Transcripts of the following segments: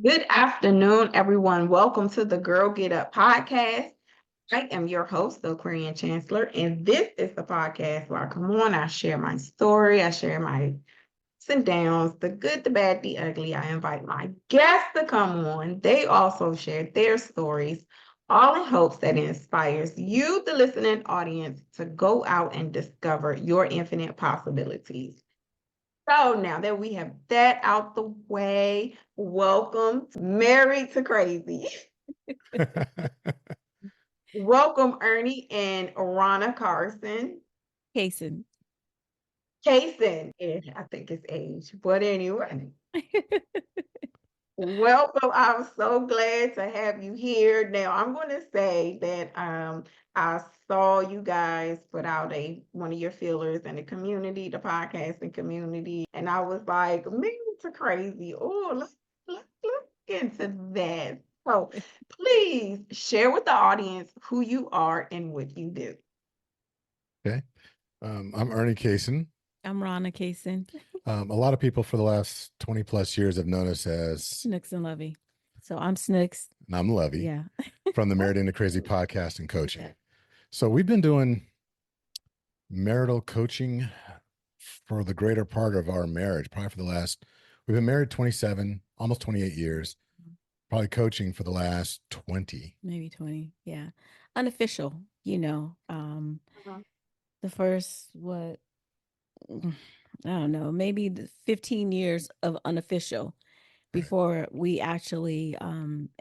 Good afternoon, everyone. Welcome to the Girl Get Up podcast. I am your host, the Aquarian Chancellor, and this is the podcast where I come on, I share my story, I share my ups and downs, the good, the bad, the ugly. I invite my guests to come on. They also share their stories, all in hopes that it inspires you, the listening audience, to go out and discover your infinite possibilities. So now that we have that out the way, welcome to Married to Crazy. Welcome Ernie and Rana Carson. Cason. Cason, I think it's age, but anyway. Welcome. I'm so glad to have you here. Now, I'm going to say that I saw you guys put out one of your feelers in the community, the podcasting community, and I was like, Married to Crazy. Oh, let's look into that. So please share with the audience who you are and what you do. Okay. I'm Ernie Cason. I'm Rana Cason. A lot of people for the last 20 plus years have known us as Snooks and Lovey. So I'm Snooks. And I'm Lovey. Yeah. From the Married to Crazy podcast and coaching. So we've been doing marital coaching for the greater part of our marriage, probably we've been married 27, almost 28 years, probably coaching for the last 20. Maybe 20. Yeah. Unofficial, the first, I don't know, maybe 15 years of unofficial before we actually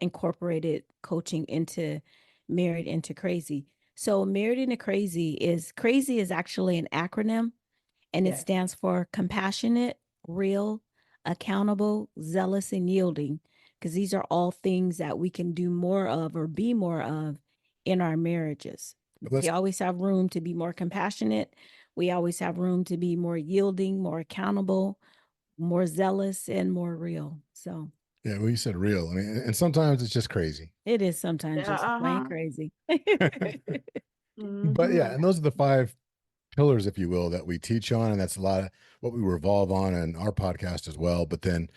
incorporated coaching into Married into Crazy. So Married into Crazy is actually an acronym, and it stands for compassionate, real, accountable, zealous, and yielding, because these are all things that we can do more of or be more of in our marriages. We always have room to be more compassionate. We always have room to be more yielding, more accountable, more zealous, and more real. So yeah, well, you said real. I mean, and sometimes it's just crazy. It is sometimes just plain crazy. But yeah, and those are the 5 pillars, if you will, that we teach on, and that's a lot of what we revolve on in our podcast as well. But then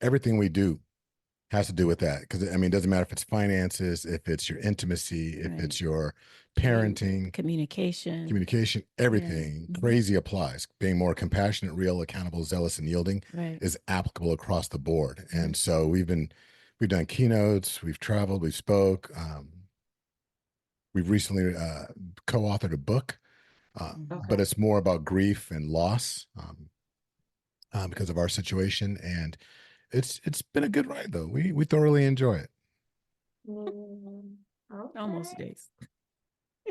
everything we do has to do with that, because I mean, it doesn't matter if it's finances, if it's your intimacy, if it's your parenting, communication, everything. Crazy applies. Being more compassionate, real, accountable, zealous, and yielding is applicable across the board. And so we've done keynotes, we've traveled, we've spoke. We've recently co-authored a book, but it's more about grief and loss because of our situation. And it's been a good ride, though. We thoroughly enjoy it. Okay. Almost days.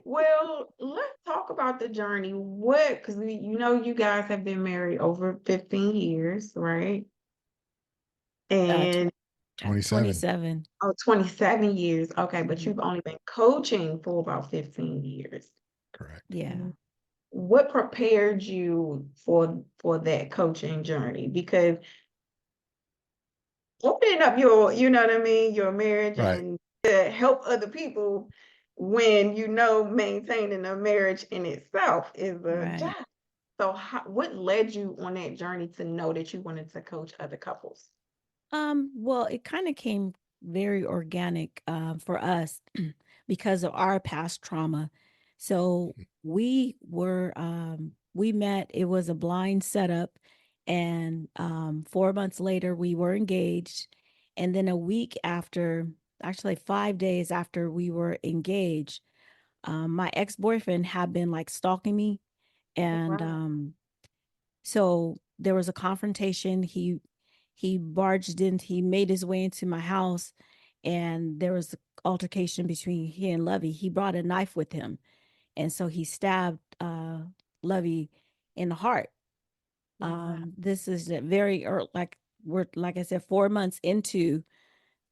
Well, let's talk about the journey. Because you guys have been married over 15 years, right? And 27. Oh, 27 years. Okay, but you've only been coaching for about 15 years. Correct. Yeah. What prepared you for that coaching journey? Because opening up your marriage and to help other people when maintaining a marriage in itself is a job. So what led you on that journey to know that you wanted to coach other couples? Well, it kind of came very organic for us because of our past trauma. So we met, it was a blind setup, and 4 months later we were engaged. And then a week after, actually 5 days after we were engaged, my ex-boyfriend had been like stalking me. And so there was a confrontation. He barged in, he made his way into my house, and there was an altercation between he and Lovey. He brought a knife with him, and so he stabbed Lovey in the heart. This is very early, like I said, 4 months into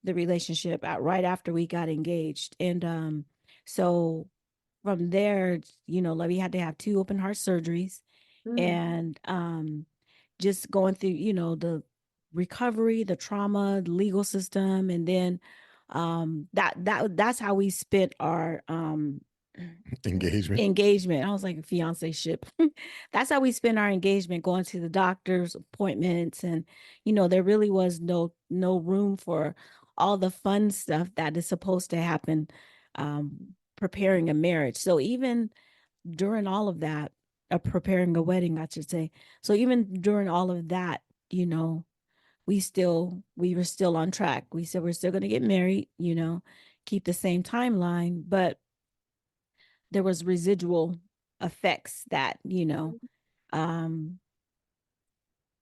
the relationship, right after we got engaged. And so from there, Lovey had to have 2 open heart surgeries. And just going through, the recovery, the trauma, the legal system, and then that's how we spent our Engagement. Engagement. I was like a fiance ship. That's how we spend our engagement, going to the doctor's appointments. And, there really was no room for all the fun stuff that is supposed to happen, preparing a marriage. So even during all of that, preparing a wedding, I should say. So even during all of that, we were still on track. We said we're still going to get married, keep the same timeline, but there was residual effects that, um,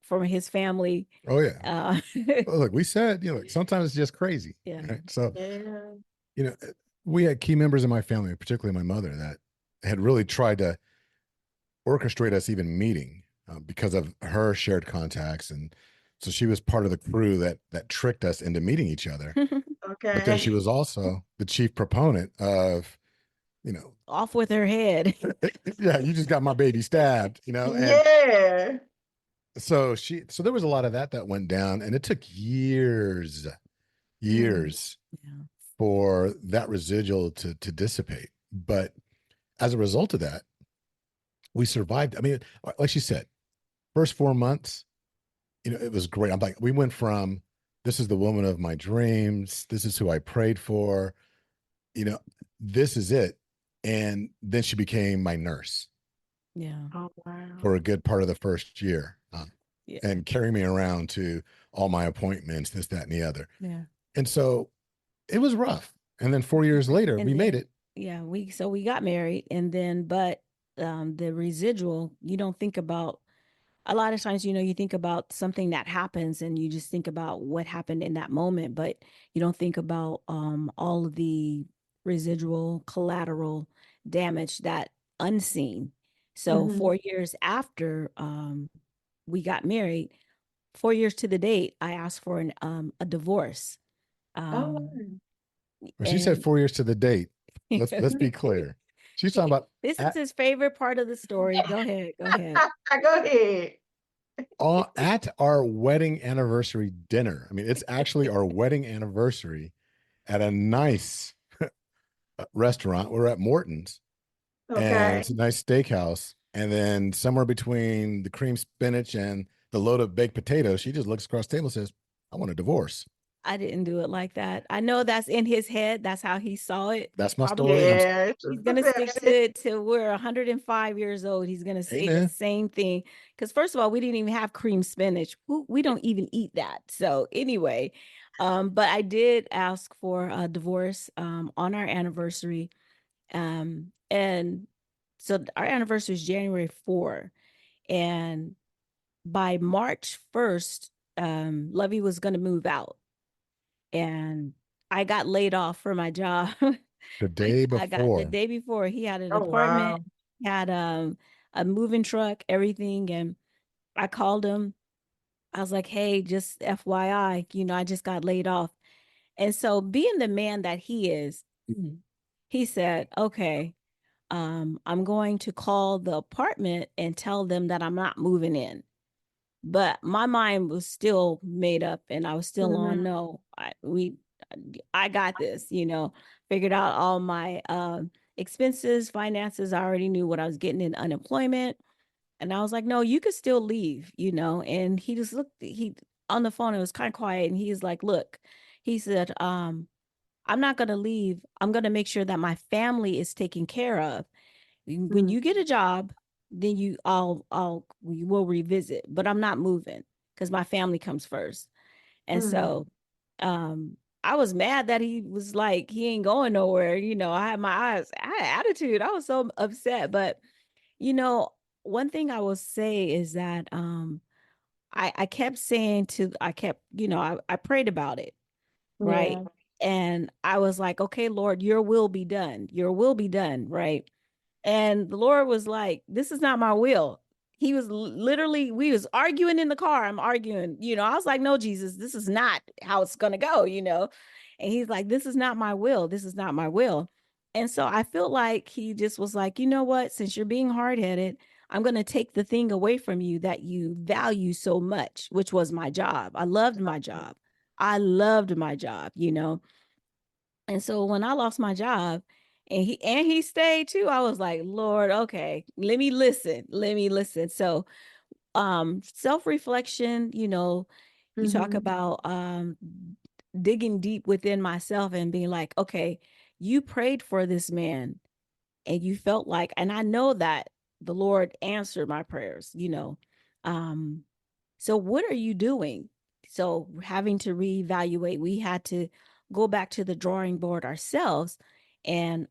from his family. Oh yeah. Well, look, we said, sometimes it's just crazy. Yeah. Right? So, Yeah. we had key members in my family, particularly my mother, that had really tried to orchestrate us even meeting because of her shared contacts. And so she was part of the crew that tricked us into meeting each other. Okay. But then she was also the chief proponent of, Off with her head. yeah, you just got my baby stabbed, and Yeah. so there was a lot of that went down, and it took years Yeah. for that residual to dissipate. But as a result of that, we survived. I mean, like she said, first 4 months, it was great. I'm like, we went from, this is the woman of my dreams, this is who I prayed for, this is it. And then she became my nurse. Yeah. Oh, wow. For a good part of the first year, Yeah. and carry me around to all my appointments, this, that, and the other. Yeah. And so it was rough. And then 4 years later, we made it. Yeah. We got married, and then, but the residual, you don't think about. A lot of times, you think about something that happens and you just think about what happened in that moment, but you don't think about all of the residual collateral damage that unseen. So 4 years after we got married, 4 years to the date, I asked for a divorce. Oh, Well, she said 4 years to the date. Let's be clear. She's talking about this is his favorite part of the story. Go ahead. Go ahead. Go ahead. At our wedding anniversary dinner. I mean, it's actually our wedding anniversary at a nice restaurant. We're at Morton's, and Okay. it's a nice steakhouse. And then somewhere between the cream spinach and the load of baked potatoes, she just looks across the table and says, I want a divorce. I didn't do it like that. I know that's in his head. That's how he saw it. That's my Probably story. Yeah. he's gonna stick to it till we're 105 years old. He's gonna say the Amen. same thing. Because first of all, we didn't even have cream spinach. We don't even eat that. So anyway, but I did ask for a divorce on our anniversary. And so our anniversary is January 4. And by March 1st, Lovey was gonna move out. And I got laid off from my job. The day I got the before. day before. He had an Oh, apartment, wow. had a moving truck, everything. And I called him. I was like, hey, just FYI, I just got laid off. And so being the man that he is, he said, okay, I'm going to call the apartment and tell them that I'm not moving in. But my mind was still made up, and I was still on, no, I got this, figured out all my expenses, finances. I already knew what I was getting in unemployment. And I was like, no, you could still leave, and he just looked, he on the phone, it was kind of quiet. And he's like, look, he said, I'm not going to leave. I'm going to make sure that my family is taken care of. When you get a job, then we will revisit, but I'm not moving because my family comes first. And so, I was mad that he was like, he ain't going nowhere. I had attitude. I was so upset. But, one thing I will say is that, I kept saying I prayed about it. Right. Yeah. And I was like, okay, Lord, your will be done. Your will be done. Right. And the Lord was like, this is not my will. He was literally, we was arguing in the car. I'm arguing, I was like, no, Jesus, this is not how it's going to go, And he's like, this is not my will. This is not my will. And so I feel like he just was like, you know what, since you're being hard-headed, I'm going to take the thing away from you that you value so much, which was my job. I loved my job. I loved my job, And so when I lost my job, And he stayed too. I was like, Lord, okay, let me listen. So self-reflection, you talk Mhm. about digging deep within myself and being like, okay, you prayed for this man and you felt like, and I know that the Lord answered my prayers, um so what are you doing? So having to reevaluate, we had to go back to the drawing board ourselves and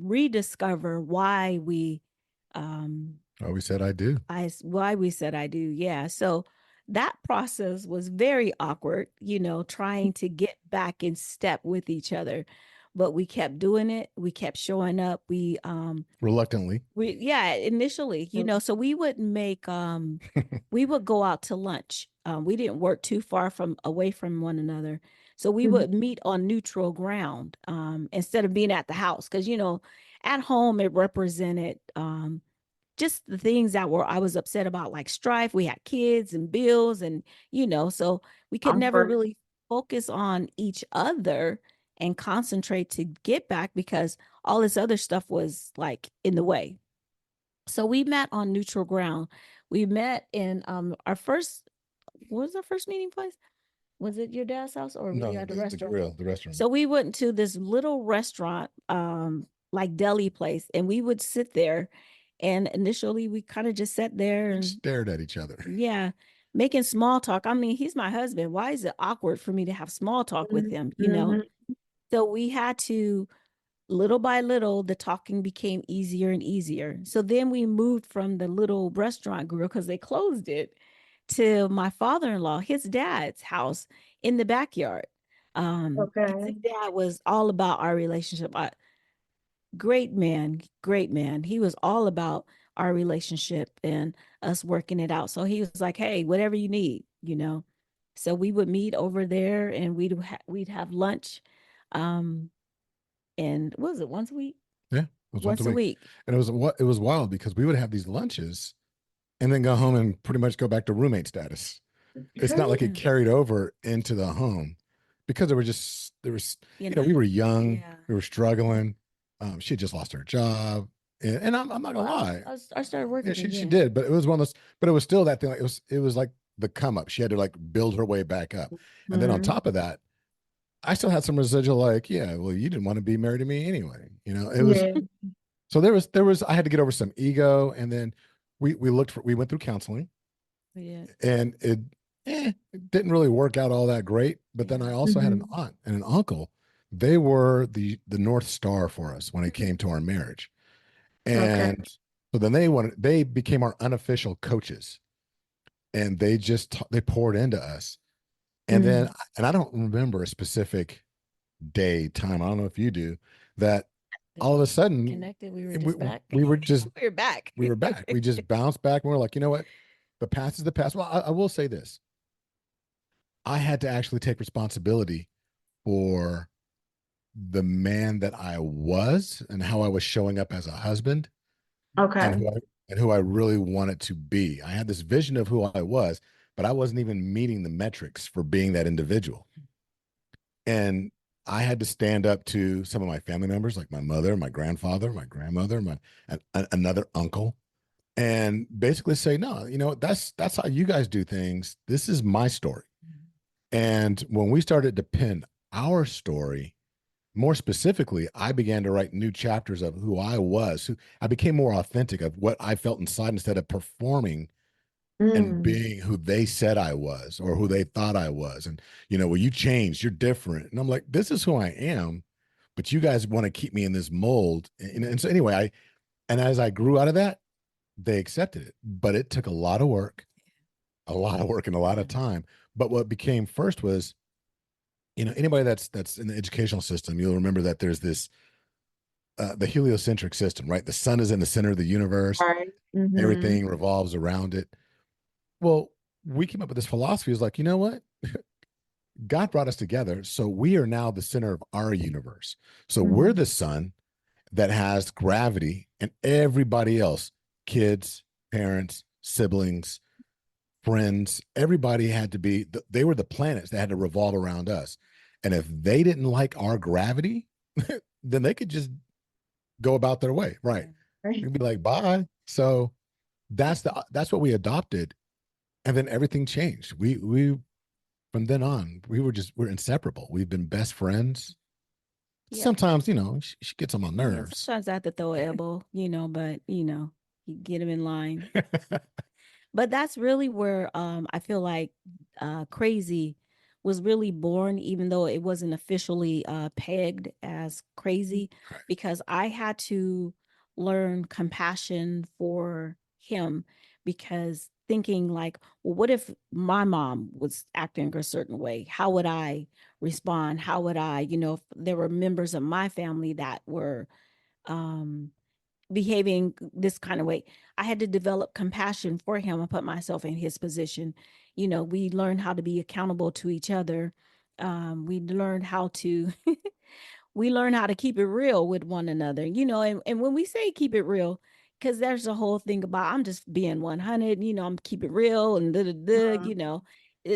rediscover why we um Oh, we said I do. why we said I do. Yeah. So that process was very awkward, trying to get back in step with each other. But we kept doing it. We kept showing up. Reluctantly. Yeah, initially, so we would make we would go out to lunch. We didn't work too far from away from one another. So we Mhm. would meet on neutral ground instead of being at the house. Because, at home it represented just the things that I was upset about, like strife. We had kids and bills and, so we could never Comfort. really focus on each other and concentrate to get back because all this other stuff was like in the way. So we met on neutral ground. We met in our first, what was our first meeting place? Was it your dad's house or were you No, at the the restaurant? grill, the restaurant. So we went to this little restaurant, like deli place, and we would sit there. And initially we kind of just sat there We and stared at each other. yeah, making small talk. I mean, he's my husband. Why is it awkward for me to have small talk with him, Mhm. So we had to, little by little, the talking became easier and easier. So then we moved from the little restaurant grill because they closed it to my father-in-law, his dad's house in the backyard. His Okay. dad was all about our relationship. Great man, great man. He was all about our relationship and us working it out. So he was like, "Hey, whatever you need." So we would meet over there and we'd have lunch. Um, and what was it, once a week? Yeah, it was once a Once a week, week. and it was wild because we would have these lunches and then go home and pretty much go back to roommate status. It's not like Yeah. it carried over into the home because there was You we know, were young, yeah. we were struggling. She had just lost her job, and I'm not gonna Well, lie, I started yeah, working she again. did, but it was one of those. But it was still that thing. Like it was like the come up. She had to like build her way back up, and then on Mhm. top of that, I still had some residual like, yeah, well, you didn't want to be married to me anyway. It was Yeah. so there was I had to get over some ego, and then we went through counseling, Yeah. and it didn't really work out all that great. But then I Yeah. also had an Mhm. aunt and an uncle. They were the North Star for us when it came to our marriage. Okay. And so then they became our unofficial coaches, and they poured into us. And then Mhm. and I don't remember a specific day, time. I don't know if you do, that That all of we a sudden connected. We were we, just back. we were just We were back. we were back. We just bounced back and we're like, you know what? The past is the past. Well, I will say this. I had to actually take responsibility for the man that I was and how I was showing up as a husband and Okay. who I really wanted to be. I had this vision of who I was, but I wasn't even meeting the metrics for being that individual. And I had to stand up to some of my family members, like my mother, my grandfather, my grandmother, another uncle, and basically say, no, that's how you guys do things. This is my story. And when we started to pin our story, more specifically, I began to write new chapters of who I was. Who I became more authentic of what I felt inside instead of performing and Mm. being who they said I was or who they thought I was. And well, you changed, you're different. And I'm like, this is who I am, but you guys want to keep me in this mold. And so anyway, and as I grew out of that, they accepted it. But it took a lot of work and a lot of Yeah. time. But what became first was, anybody that's in the educational system, you'll remember that there's this the heliocentric system, right? The sun is in the center of the universe. Right. Mhm. Everything revolves around it. Well, we came up with this philosophy. Is like, you know what? God brought us together, so we are now the center of our universe. So we're Mhm. the sun that has gravity, and everybody else, kids, parents, siblings, friends, everybody had to be. They were the planets that had to revolve around us. And if they didn't like our gravity, then they could just go about their way. Right. You'd be like, bye. So that's what we adopted. And then everything changed. We from then on, we're inseparable. We've been best friends. Yeah. Sometimes, she gets on my Yeah, nerves. sometimes I have to throw an elbow, but you get him in line. But that's really where I feel like crazy was really born, even though it wasn't officially pegged as crazy, Right. because I had to learn compassion for him, because thinking like, well, what if my mom was acting a certain way? How would I respond? How would I, if there were members of my family that were um behaving this kind of way, I had to develop compassion for him and put myself in his position. We learned how to be accountable to each other. We learned how to we learn how to keep it real with one another, and when we say keep it real, because there's a whole thing about I'm just being 100, I'm keep it real and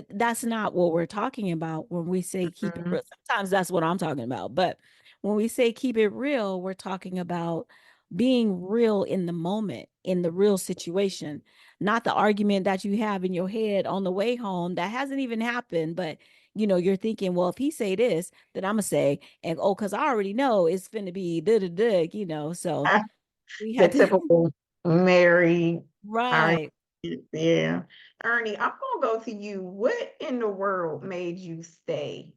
that's not what we're talking about when we say keep it Mhm. real. Sometimes that's what I'm talking about, but when we say keep it real, we're talking about being real in the moment, in the real situation, not the argument that you have in your head on the way home that hasn't even happened, but you're thinking, well, if he say this, then I'm gonna say, and oh, because I already know it's finna be da da da. So we The had to typical married argument. right. Yeah. Ernie, I'm gonna go to you. What in the world made you stay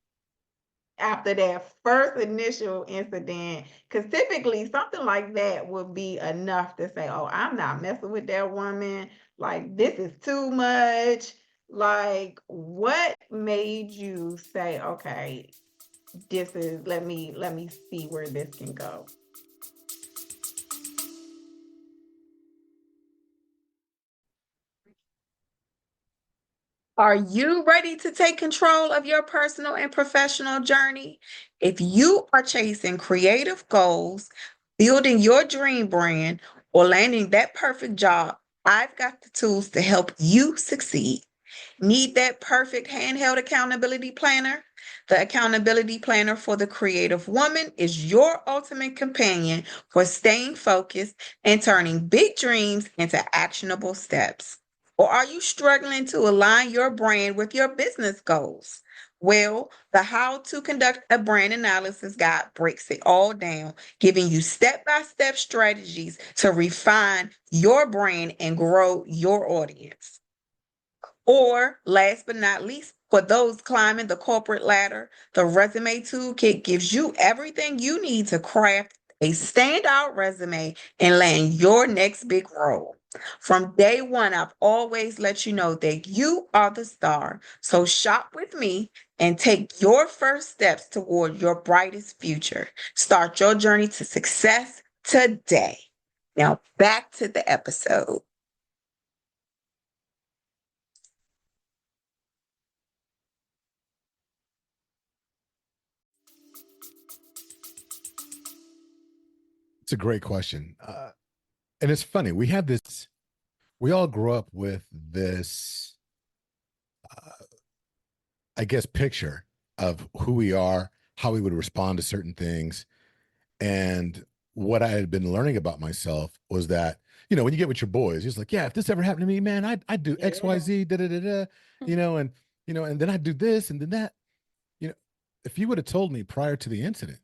after that first initial incident? Because typically something like that would be enough to say, oh, I'm not messing with that woman. Like, this is too much. Like, what made you say, okay, let me see where this can go? Are you ready to take control of your personal and professional journey? If you are chasing creative goals, building your dream brand, or landing that perfect job, I've got the tools to help you succeed. Need that perfect handheld accountability planner? The accountability planner for the creative woman is your ultimate companion for staying focused and turning big dreams into actionable steps. Or are you struggling to align your brand with your business goals? Well, the How to Conduct a Brand Analysis Guide breaks it all down, giving you step by step strategies to refine your brand and grow your audience. Or, last but not least, for those climbing the corporate ladder, the Resume Toolkit gives you everything you need to craft a standout resume and land your next big role. From day one, I've always let you know that you are the star. So shop with me and take your first steps toward your brightest future. Start your journey to success today. Now, back to the episode. It's a great question. And it's funny. We all grew up with this, I guess, picture of who we are, how we would respond to certain things. And what I had been learning about myself was that, when you get with your boys, it's like, yeah, if this ever happened to me, man, I'd do X, Y, Yeah. Z, da, da, da, da, and then I'd do this and then that. You know, if you would have told me prior to the incident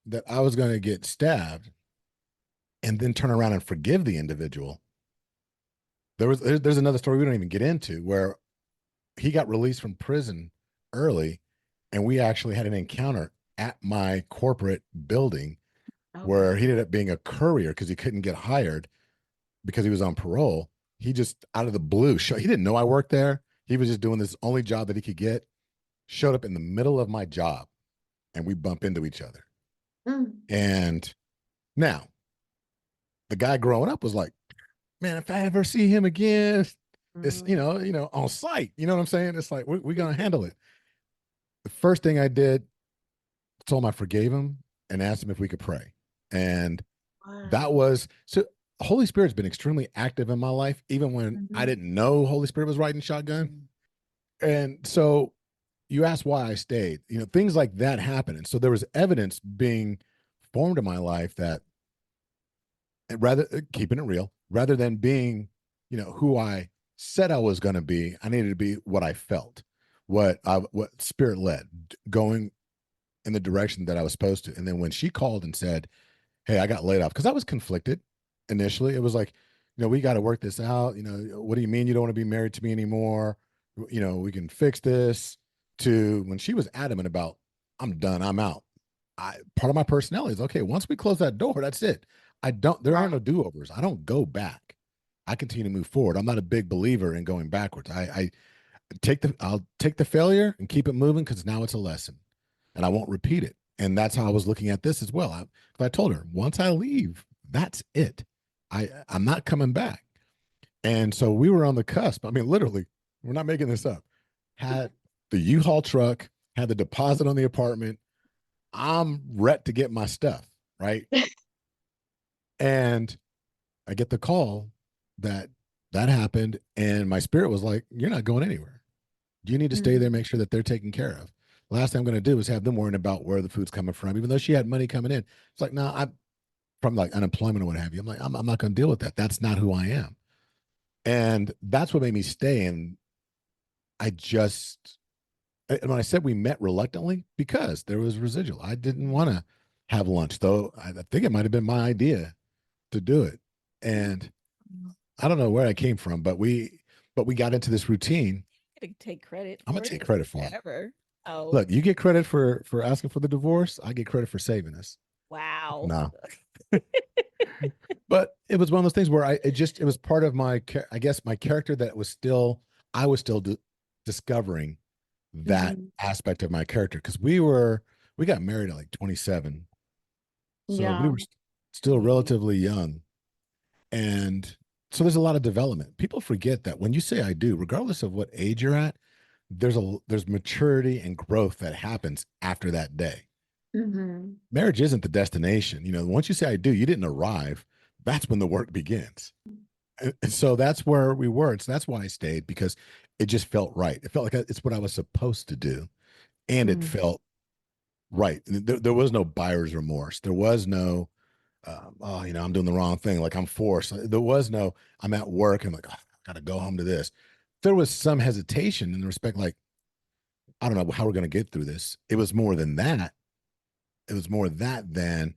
that I was going to get stabbed and then turn around and forgive the individual, there's another story we don't even get into where he got released from prison early, and we actually had an encounter at my corporate building Okay. where he ended up being a courier because he couldn't get hired because he was on parole. He just out of the blue he didn't know I worked there. He was just doing this only job that he could get. Showed up in the middle of my job, and we bump into each other. Mm. And now the guy growing up was like, man, if I ever see him again, it's on site. You know what I'm saying? It's like we're gonna handle it. The first thing I did, told him I forgave him and asked him if we could pray. And that Wow. was so. Holy Spirit's been extremely active in my life, even when I Mhm. didn't know Holy Spirit was riding shotgun. And so you asked why I stayed. Things like that happen. And so there was evidence being formed in my life that rather keeping it real, rather than being, who I said I was going to be. I needed to be what I felt, what spirit led, going in the direction that I was supposed to. And then when she called and said, "Hey, I got laid off," because I was conflicted initially. It was like, we got to work this out. What do you mean you don't want to be married to me anymore? We can fix this. To when she was adamant about, I'm done, I'm out. Part of my personality is, okay, once we close that door, that's it. There are no do-overs. I don't go back. I continue to move forward. I'm not a big believer in going backwards. I'll take the failure and keep it moving because now it's a lesson and I won't repeat it. And that's how I was looking at this as well. I told her, once I leave, that's it. I'm not coming back. And so we were on the cusp. I mean, literally, we're not making this up. Had the U-Haul truck, had the deposit on the apartment. I'm ready to get my stuff, right? And I get the call that happened, and my spirit was like, "You're not going anywhere. You need to stay there, make sure that they're taken care of." The last thing I'm going to do is have them worrying about where the food's coming from, even though she had money coming in. It's like, no, I'm from like unemployment or what have you. I'm like, I'm not going to deal with that. That's not who I am. And that's what made me stay. And when I said we met reluctantly, because there was residual. I didn't want to have lunch, though. I think it might have been my idea to do it. And I don't know where I came from, but we got into this routine. Take credit. I'm gonna take credit for it. Forever. Oh, Look, you get credit for asking for the divorce. I get credit for saving us. wow. No. But it was one of those things where it was part of my, I guess, my character that I was still discovering that aspect of my character, because we got married at like 27. So we were still relatively young. And so there's a lot of development. People forget that when you say I do, regardless of what age you're at, there's maturity and growth that happens after that day. Marriage isn't the destination. Once you say I do, you didn't arrive. That's when the work begins. And so that's where we were. And so that's why I stayed, because it just felt right. It felt like it's what I was supposed to do. And it felt right. There was no buyer's remorse. There was no, I'm doing the wrong thing. Like I'm forced. There was no, I'm at work and like, I got to go home to this. There was some hesitation in respect, like, I don't know how we're going to get through this. It was more than that. It was more that than,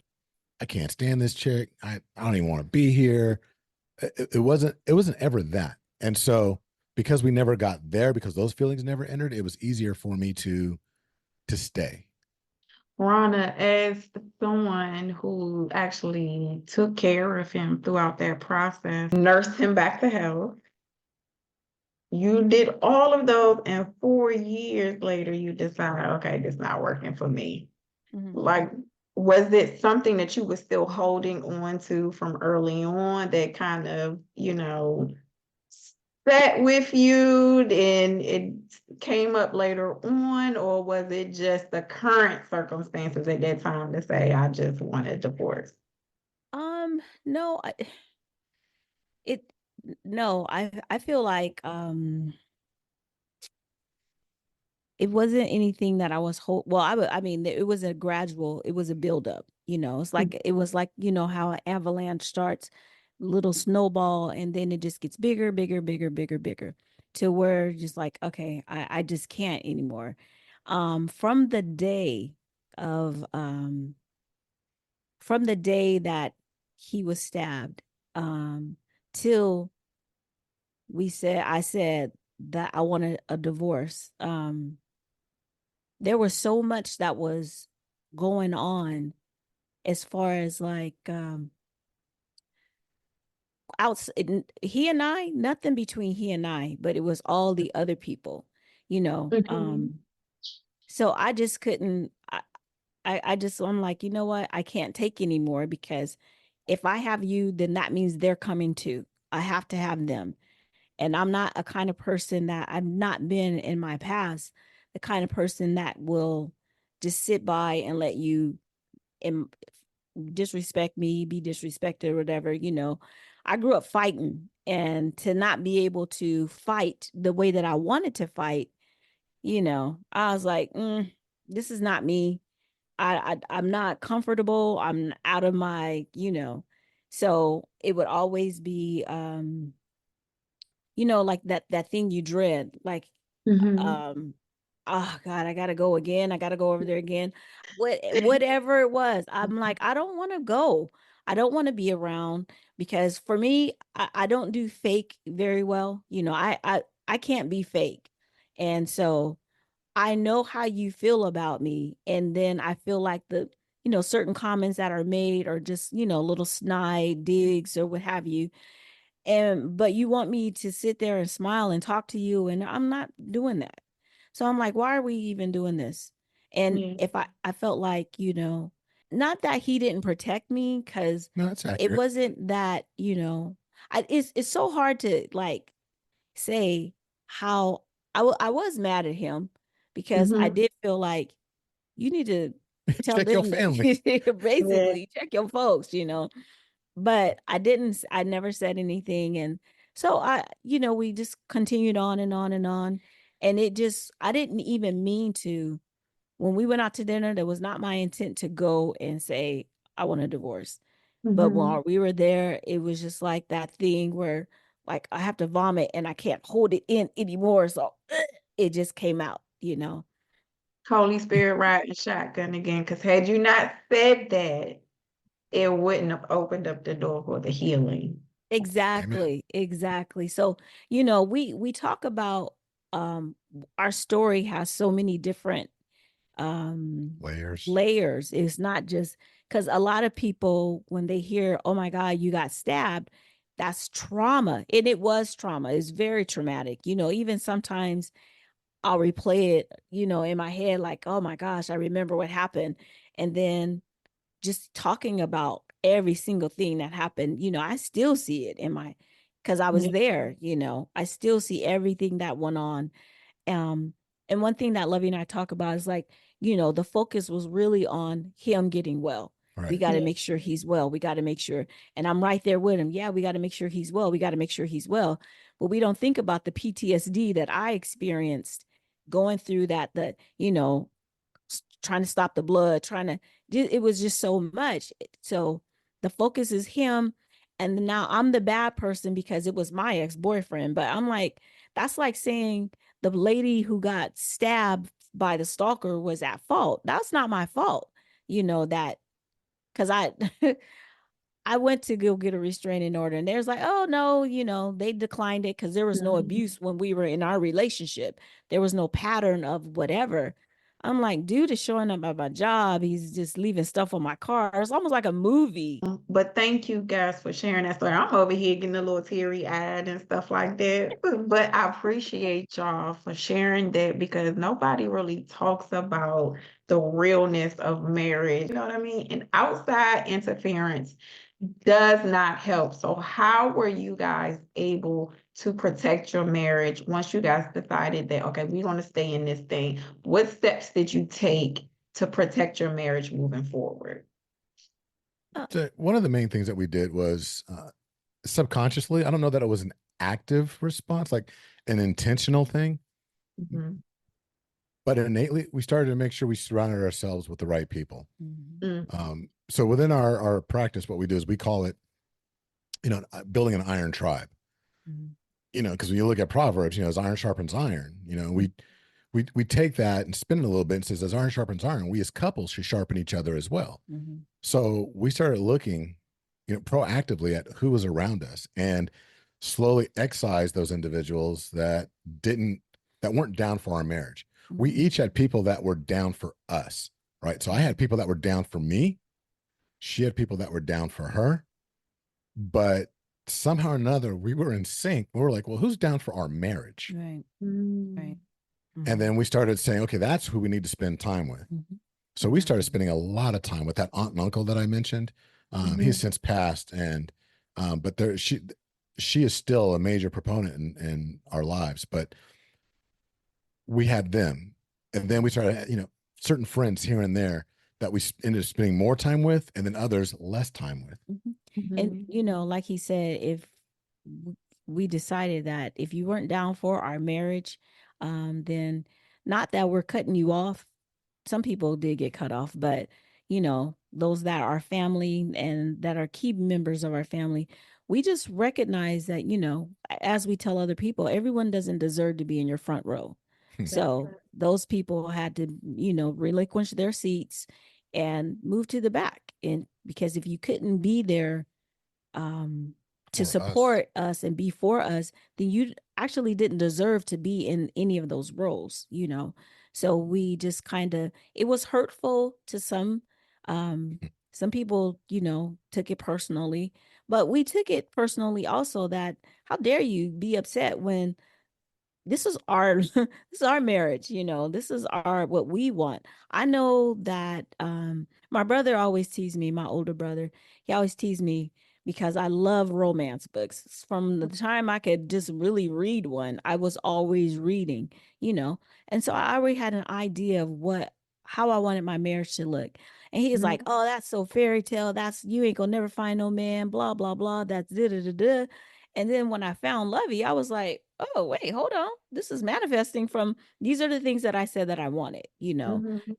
I can't stand this chick. I don't even want to be here. It wasn't ever that. And so because we never got there, because those feelings never entered, it was easier for me to stay. Rana, as someone who actually took care of him throughout that process, nursed him back to health, you did all of those, and 4 years later, you decide, okay, this is not working for me. Like, was it something that you were still holding on to from early on that kind of, sat with you and it came up later on, or was it just the current circumstances at that time to say, I just want a divorce? No, I feel like it wasn't anything that I was well, I mean, it was a gradual, it was a buildup, it's like, it was like, how an avalanche starts, little snowball, and then it just gets bigger, bigger, bigger, bigger, bigger, to where just like, okay, I just can't anymore. From the day of, from the day that he was stabbed, till I said that I wanted a divorce. There was so much that was going on, as far as like, he and I, nothing between he and I, but it was all the other people, so I just couldn't, I'm like, you know what? I can't take anymore, because if I have you, then that means they're coming too. I have to have them. And I'm not a kind of person, that I've not been in my past, the kind of person that will just sit by and let you disrespect me, be disrespected or whatever. I grew up fighting, and to not be able to fight the way that I wanted to fight, I was like, this is not me. I'm not comfortable. I'm out of my, So it would always be, like that thing you dread, like, Mhm. oh God, I gotta go again. I gotta go over there again. Whatever it was, I'm like, I don't want to go. I don't want to be around, because for me, I don't do fake very well. I can't be fake. And so I know how you feel about me. And then I feel like certain comments that are made are just, little snide digs or what have you. But you want me to sit there and smile and talk to you, and I'm not doing that. So I'm like, why are we even doing this? And Yeah. if I felt like, not that he didn't protect me, because No, that's it accurate. wasn't that, it's so hard to like say how I was mad at him, because I Mhm. did feel like you need to tell Check your them family. that Yeah. basically check your folks. But I never said anything. And so we just continued on and on and on. And I didn't even mean to. When we went out to dinner, that was not my intent to go and say, I want a divorce. But Mhm. while we were there, it was just like that thing where, like, I have to vomit and I can't hold it in anymore. So it just came out. Holy Spirit riding shotgun again. Because had you not said that, it wouldn't have opened up the door for the healing. Amen. Exactly, exactly. So, we talk about, our story has so many different um Layers. layers. It's not just because a lot of people, when they hear, oh my God, you got stabbed, that's trauma. And it was trauma. It's very traumatic. Even sometimes I'll replay it, in my head, like, oh my gosh, I remember what happened. And then just talking about every single thing that happened, I still see it because I was Yeah. there. I still see everything that went on. Um, and one thing that Lovey and I talk about is, like, the focus was really on him getting well. We Right. got to Yeah. make sure he's well. We got to make sure. And I'm right there with him. Yeah, we got to make sure he's well. We got to make sure he's well. But we don't think about the PTSD that I experienced going through that, trying to stop the blood, it was just so much. So the focus is him. And now I'm the bad person because it was my ex-boyfriend. But I'm like, that's like saying the lady who got stabbed by the stalker was at fault. That's not my fault. That because I went to go get a restraining order, and there's like, oh no, they declined it because there was no Mhm. abuse when we were in our relationship. There was no pattern of whatever. I'm like, dude is showing up at my job. He's just leaving stuff on my car. It's almost like a movie. But thank you guys for sharing that story. I'm over here getting a little teary-eyed and stuff like that. But I appreciate y'all for sharing that, because nobody really talks about the realness of marriage. You know what I mean? And outside interference does not help. So how were you guys able to protect your marriage once you guys decided that, okay, we're going to stay in this thing? What steps did you take to protect your marriage moving forward? Uh, So one of the main things that we did was subconsciously, I don't know that it was an active response, like an intentional thing, Mhm. but innately we started to make sure we surrounded ourselves with the right people. mhm, Mm. So within our practice, what we do is we call it, building an iron tribe. mhm, Because when you look at Proverbs, as iron sharpens iron, we take that and spin it a little bit and says, as iron sharpens iron, we as couples should sharpen each other as well. mhm, So we started looking, proactively at who was around us and slowly excise those individuals that weren't down for our marriage. We mhm, each had people that were down for us, right? So I had people that were down for me. She had people that were down for her, but somehow or another we were in sync. We were like, well, who's down for our marriage? right, right. Mm. And Mhm, then we started saying, okay, that's who we need to spend time with. mhm, So we started exactly. spending a lot of time with that aunt and uncle that I mentioned. He's Mhm. since passed, and but she is still a major proponent in our lives. But we had them, and then we started, certain friends here and there that we ended up spending more time with, and then others less time with. Mhm. And Mhm. like he said, if w- we decided that if you weren't down for our marriage, then not that we're cutting you off. Some people did get cut off, but those that are family and that are key members of our family, we just recognize that, as we tell other people, everyone doesn't deserve to be in your front row. So those people had to, relinquish their seats and move to the back. And because if you couldn't be there to support us and be for us, then you actually didn't deserve to be in any of those roles, So we just it was hurtful to some. Some people, took it personally, but we took it personally also that how dare you be upset when this is our this is our marriage, this is our what we want. I know that my brother always teased me, my older brother. He always teased me because I love romance books. From the time I could just really read one, I was always reading, and so I already had an idea of how I wanted my marriage to look. And he's like, "Oh, that's so fairy tale. That's you ain't gonna never find no man, blah blah blah. That's da da da da." And then when I found Lovey, I was like, "Oh, wait, hold on. This is manifesting from these are the things that I said that I wanted."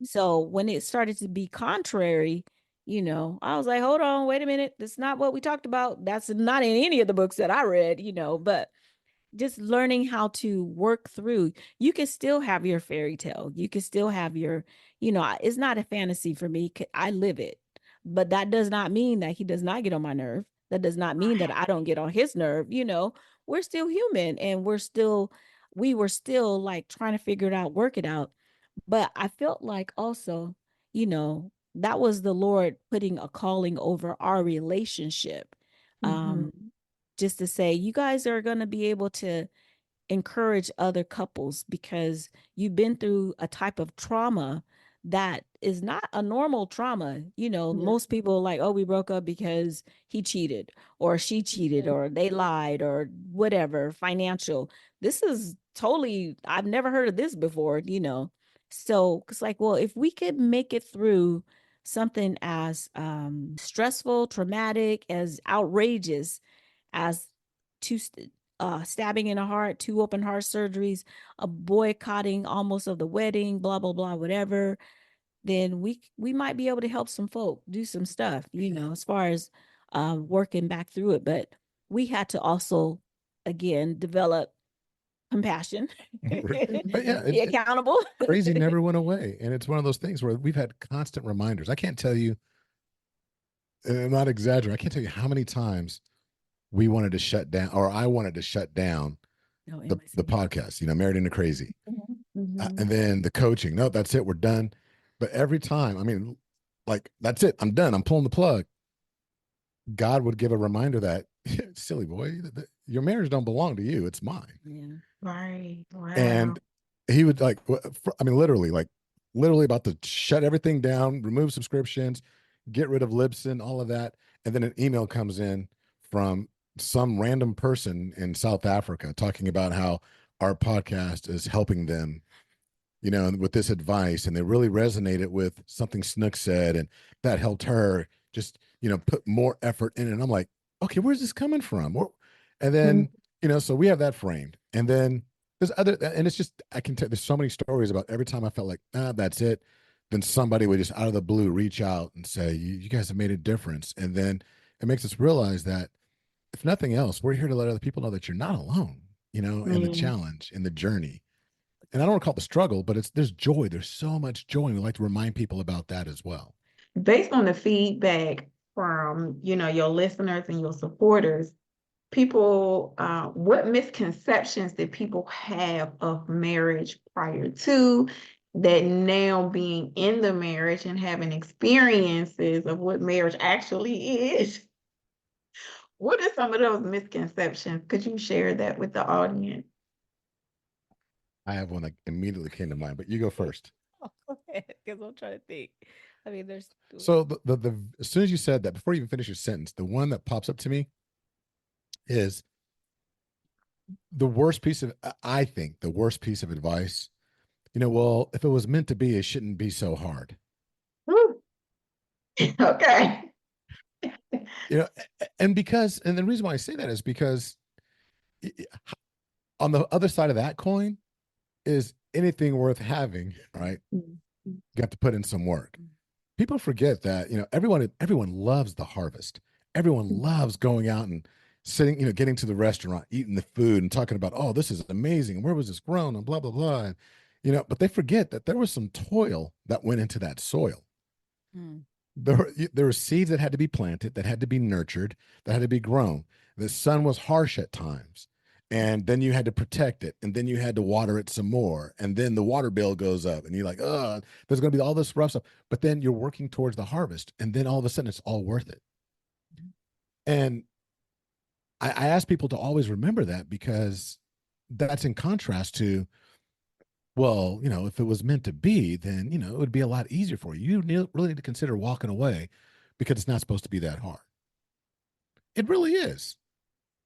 So when it started to be contrary, I was like, "Hold on, wait a minute. That's not what we talked about. That's not in any of the books that I read." But just learning how to work through, you can still have your fairy tale. You can still have your, it's not a fantasy for me. I live it. But that does not mean that he does not get on my nerve. That does not mean that I don't get on his nerve. We're still human and we were still like trying to figure it out, work it out. But I felt like also, that was the Lord putting a calling over our relationship. Um, just to say, you guys are going to be able to encourage other couples because you've been through a type of trauma that is not a normal trauma. Most people are like, "Oh, we broke up because he cheated or she cheated or they lied or whatever, financial." This is totally, I've never heard of this before. So it's like, well, if we could make it through something as stressful, traumatic, as outrageous as two stabbing in the heart, two open heart surgeries, a boycotting almost of the wedding, blah blah blah, whatever, then we might be able to help some folk do some stuff, as far as working back through it. But we had to also, again, develop compassion, But yeah, be accountable. crazy never went away, and it's one of those things where we've had constant reminders. I can't tell you, and I'm not exaggerating, I can't tell you how many times we wanted to shut down, or I wanted to shut down the podcast, Married into Crazy. And then the coaching, no, that's it, we're done. But every time, I mean, like, that's it, I'm done, I'm pulling the plug. God would give a reminder that, silly boy, your marriage don't belong to you, it's mine. Yeah. Right. Wow. And he would literally about to shut everything down, remove subscriptions, get rid of Libsyn, all of that. And then an email comes in from some random person in South Africa talking about how our podcast is helping them, with this advice. And they really resonated with something Snook said. And that helped her just, put more effort in it. And I'm like, okay, where's this coming from? And then, so we have that framed. And then there's and it's just, I can tell, there's so many stories about every time I felt like, that's it. Then somebody would just out of the blue reach out and say, you guys have made a difference. And then it makes us realize that if nothing else, we're here to let other people know that you're not alone, in the challenge, in the journey. And I don't want to call it the struggle, but there's joy. There's so much joy. And we like to remind people about that as well. Based on the feedback from, your listeners and your supporters, people, what misconceptions did people have of marriage prior to that now being in the marriage and having experiences of what marriage actually is? What are some of those misconceptions? Could you share that with the audience? I have one that immediately came to mind, but you go first. Because I'm trying to think. I mean, there's so the as soon as you said that, before you even finish your sentence, the one that pops up to me is the worst piece of, I think, the worst piece of advice. Well, if it was meant to be, it shouldn't be so hard. Okay. And the reason why I say that is because on the other side of that coin is anything worth having, right? You have to put in some work. people forget that, everyone loves the harvest. Everyone loves going out and sitting, getting to the restaurant, eating the food and talking about, oh, this is amazing. Where was this grown? And blah, blah, blah. And, but they forget that there was some toil that went into that soil. Mm. There were seeds that had to be planted, that had to be nurtured, that had to be grown. The sun was harsh at times. And then you had to protect it. And then you had to water it some more. And then the water bill goes up. And you're like, oh, there's going to be all this rough stuff. But then you're working towards the harvest. And then all of a sudden it's all worth it. And I ask people to always remember that, because that's in contrast to, well, if it was meant to be, then, it would be a lot easier for you. Really need to consider walking away, because it's not supposed to be that hard. It really is.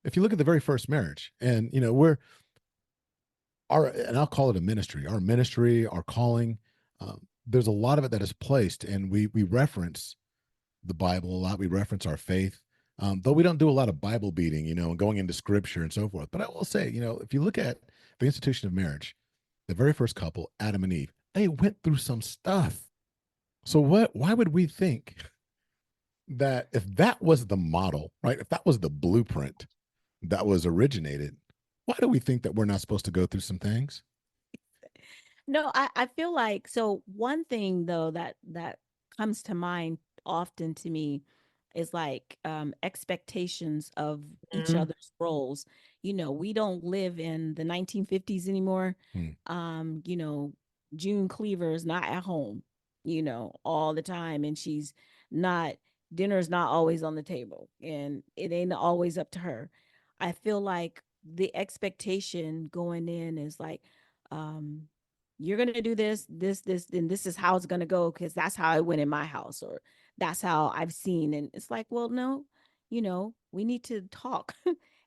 If you look at the very first marriage, and, and I'll call it a ministry, our calling, there's a lot of it that is placed, and we reference the Bible a lot. We reference our faith. Though we don't do a lot of Bible beating, and going into scripture and so forth. But I will say, if you look at the institution of marriage, the very first couple, Adam and Eve, they went through some stuff. So why would we think that if that was the model, right? If that was the blueprint that was originated, why do we think that we're not supposed to go through some things? No, I feel like, so one thing though that comes to mind often to me is like expectations of each Mhm. other's roles. We don't live in the 1950s anymore. June Cleaver is not at home, all the time, and dinner's not always on the table, and it ain't always up to her. I feel like the expectation going in is like, um, you're going to do this, and this is how it's going to go, because that's how it went in my house, or that's how I've seen. And it's like, well, no, we need to talk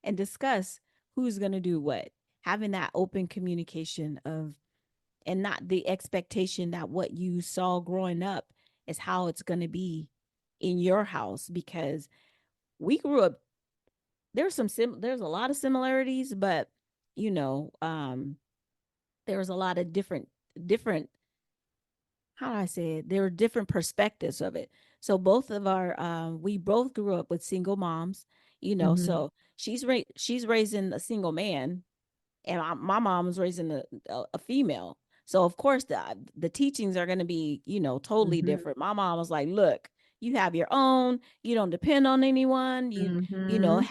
and discuss who's going to do what, having that open communication of, and not the expectation that what you saw growing up is how it's going to be in your house, because we grew up, there's a lot of similarities, but you know um there was a lot of different, how do I say it? There were different perspectives of it. So both of our we both grew up with single moms, Mhm. so she's raising a single man, and my mom was raising a female. So of course the teachings are going to be, totally Mhm. different. My mom was like, look, you have your own, you don't depend on anyone, Mhm.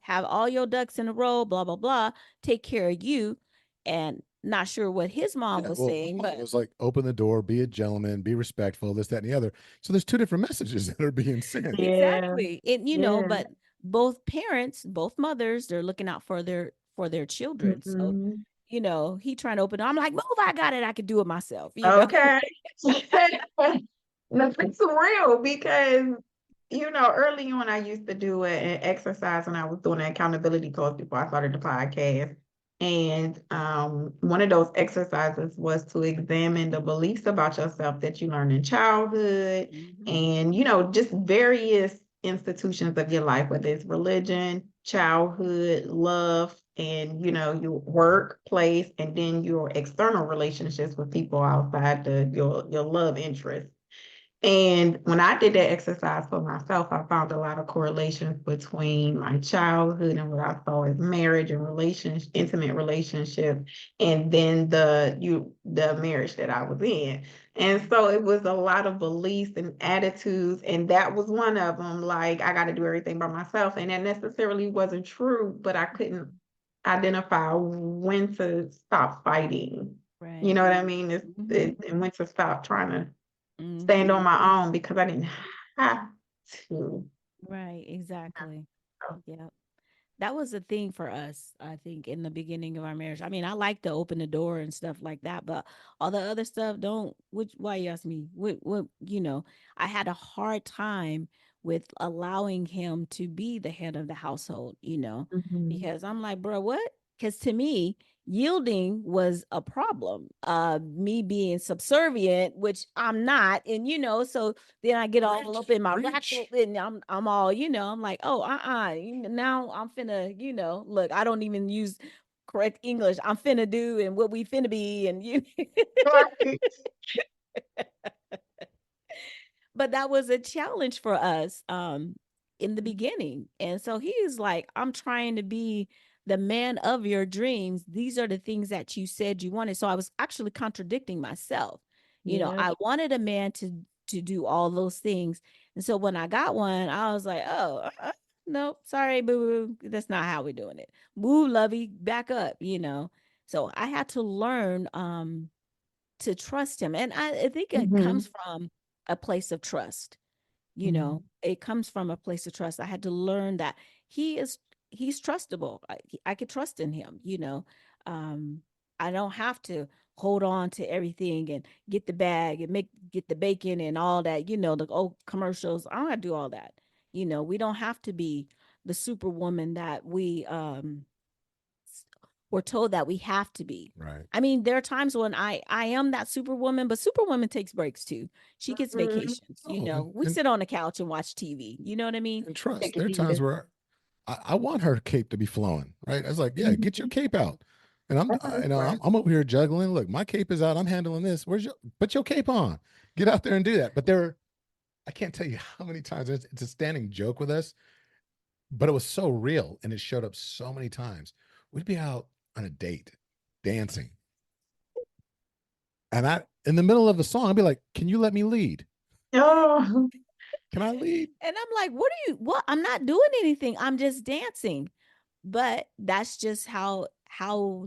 have all your ducks in a row, blah blah blah, take care of you. And not sure what his mom Yeah, was well, saying, it but was like, open the door, be a gentleman, be respectful, this, that, and the other. So there's two different messages that are being sent. Yeah. exactly. And Yeah. but both parents, both mothers, they're looking out for their children. So Mhm. he trying to open it. I'm like, move, I got it. I could do it myself. Okay. No, it's real because, early on I used to do an exercise when I was doing an accountability course before I started the podcast. And one of those exercises was to examine the beliefs about yourself that you learned in childhood Mhm. and, just various institutions of your life, whether it's religion, childhood, love, and, your workplace, and then your external relationships with people outside your love interest. And when I did that exercise for myself, I found a lot of correlations between my childhood and what I saw as marriage and relationship, intimate relationship, and then the marriage that I was in. And so it was a lot of beliefs and attitudes, and that was one of them. Like, I got to do everything by myself, and that necessarily wasn't true, but I couldn't identify when to stop fighting. You Right. know what I mean? Mhm. And when to stop trying to stand Mhm. on my own because I didn't have to. Right. Exactly. Yeah. That was a thing for us, I think, in the beginning of our marriage. I mean, I like to open the door and stuff like that, but all the other stuff, don't, which, why you ask me? I had a hard time with allowing him to be the head of the household, Mhm. because I'm like, bro, what? Because to me, yielding was a problem. Me being subservient, which I'm not, and so then I get all up in my ratchet, and I'm all, I'm like, oh, now I'm finna, look, I don't even use correct English. I'm finna do and what we finna be, and you Right. but that was a challenge for us in the beginning. And so he is like, I'm trying to be the man of your dreams. These are the things that you said you wanted. So I was actually contradicting myself. You know, Yeah. I wanted a man to do all those things. And so when I got one, I was like, oh, no, sorry, boo boo. That's not how we're doing it. Woo, lovey, back up, you know. So I had to learn to trust him. And I think it Mm-hmm. comes from a place of trust. You Mm-hmm. know, it comes from a place of trust. I had to learn that he's trustable. I could trust in him, you know. Um, I don't have to hold on to everything and get the bag and get the bacon and all that, you know, the old commercials. I don't have to do all that. You know, we don't have to be the superwoman that we're told that we have to be. Right. I mean, there are times when I am that superwoman, but superwoman takes breaks too. She gets Mm-hmm. vacations. You Oh, know, we and sit on the couch and watch TV. You know what I mean? and trust. Take a There are times breather. where I want her cape to be flowing, right? I was like, yeah, get your Mhm. cape out. And Right. I'm over here juggling. Look, my cape is out. I'm handling this. Put your cape on. Get out there and do that. But I can't tell you how many times it's a standing joke with us, but it was so real and it showed up so many times. We'd be out on a date, dancing, and in the middle of the song, I'd be like, "Can you let me lead? Oh. Can I lead?" And I'm like, what? I'm not doing anything. I'm just dancing. But that's just how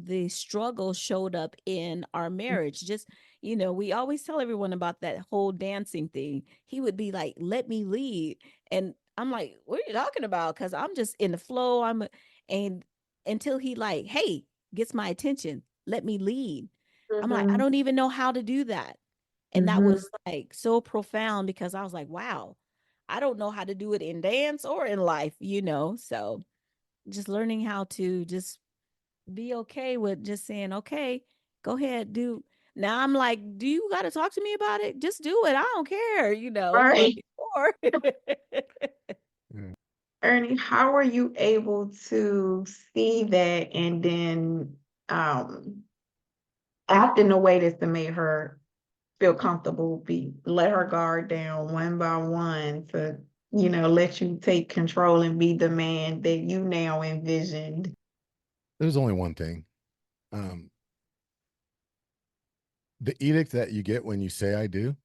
the struggle showed up in our marriage. Just, you know, we always tell everyone about that whole dancing thing. He would be like, let me lead. And I'm like, what are you talking about? Because I'm just in the flow. And until he like, hey, gets my attention, let me lead. I'm like, I Mm-hmm. don't even know how to do that. And that Mm-hmm. was like so profound because I was like, wow, I don't know how to do it in dance or in life, you know? So just learning how to just be okay with just saying, okay, go ahead, do. Now I'm like, do you got to talk to me about it? Just do it. I don't care, you know, but Right. before. Yeah. Ernie, how are you able to see that and then um act in a way that's to make her feel comfortable, let her guard down one by one to, let you take control and be the man that you now envisioned. There's only one thing. Um, the edict that you get when you say I do,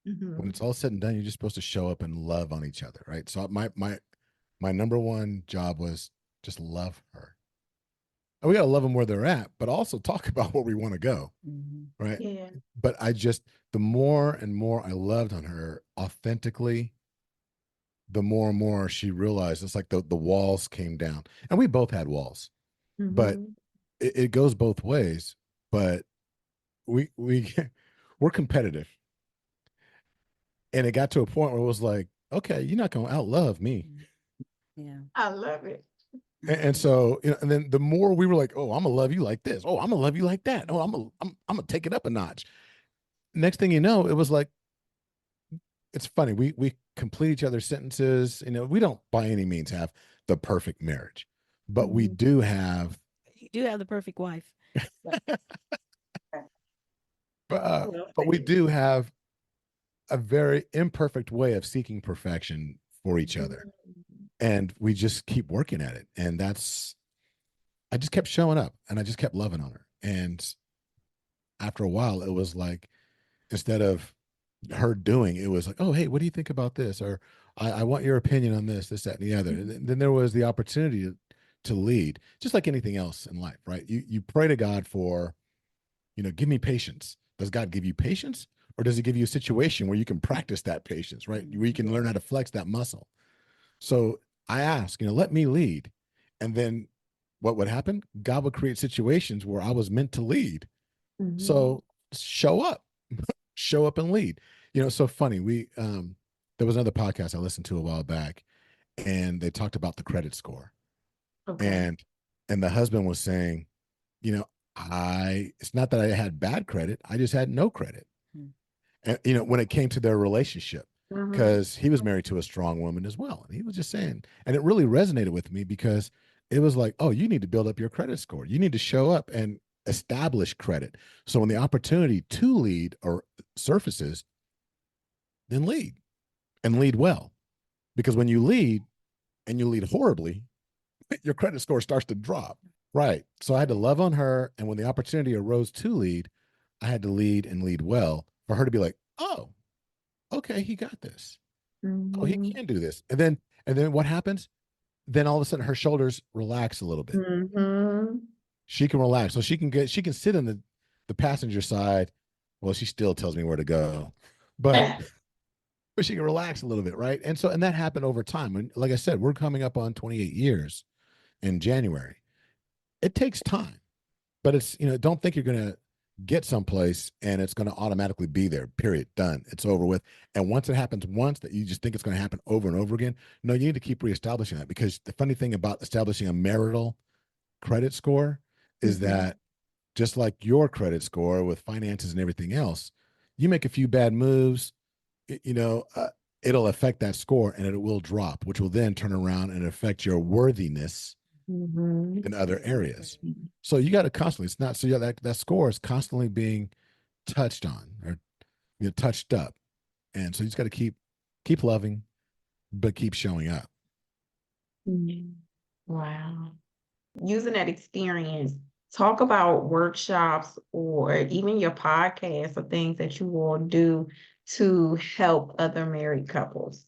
when Mm-hmm. it's all said and done, you're just supposed to show up and love on each other, right? So my number one job was just love her. And we gotta love them where they're at, but also talk about where we want to go, Mhm. right? Yeah. But the more and more I loved on her authentically, the more and more she realized it's like the walls came down. And we both had walls, but Mm-hmm. it goes both ways. But we we're competitive. And it got to a point where it was like, okay, you're not gonna outlove me. Mm. Yeah. I love it. And so, and then the more we were like, oh, I'm gonna love you like this. Oh, I'm gonna love you like that. Oh, I'm gonna take it up a notch. Next thing you know, it was like, it's funny. We complete each other's sentences. We don't by any means have the perfect marriage, but we Mhm. do have, You do have the perfect wife. But uh, Well but we said. do have a very imperfect way of seeking perfection for each other, Mhm. and we just keep working at it. And I just kept showing up, and I just kept loving on her. And after a while, it was like, instead of her doing, it was like, oh, hey, what do you think about this? Or I want your opinion on this, that, and the other. And then there was the opportunity to lead, just like anything else in life, right? You pray to God for, give me patience. Does God give you patience, or does he give you a situation where you can practice that patience, right? Where you can learn how to flex that muscle. So I ask, let me lead. And then what would happen? God would create situations where I was meant to lead. Mhm. So show up, show up and lead. It's so funny. There was another podcast I listened to a while back, and they talked about the credit score. Okay. And the husband was saying, you know, it's not that I had bad credit, I just had no credit. mm, And when it came to their relationship, Mhm. because he was married to a strong woman as well. And he was just saying, and it really resonated with me because it was like, oh, you need to build up your credit score. You need to show up and establish credit. So when the opportunity to lead or surfaces, then lead. and lead well. Because when you lead and you lead horribly, your credit score starts to drop. Right. So I had to love on her. And when the opportunity arose to lead, I had to lead and lead well for her to be like, oh, okay, he got this. Oh, he Mm-hmm. can do this. And then what happens? Then all of a sudden her shoulders relax a little bit. Mm-hmm. She can relax. So she can sit in the passenger side. Well, she still tells me where to go. But but she can relax a little bit, right? And that happened over time. And like I said, we're coming up on 28 years in January. It takes time, but it's, don't think you're going to get someplace and it's going to automatically be there, period, done, it's over with. And once it happens once, that you just think it's going to happen over and over again. No, you need to keep reestablishing that, because the funny thing about establishing a marital credit score is Mm-hmm. that, just like your credit score with finances and everything else, you make a few bad moves, it- you know, uh, it'll affect that score and it will drop, which will then turn around and affect your worthiness Mm-hmm. in other areas. So you got to constantly, it's not, so yeah, that score is constantly being touched on, or touched up. And so you just got to keep loving, but keep showing up. Mm-hmm. Wow. Using that experience, talk about workshops or even your podcast or things that you will do to help other married couples.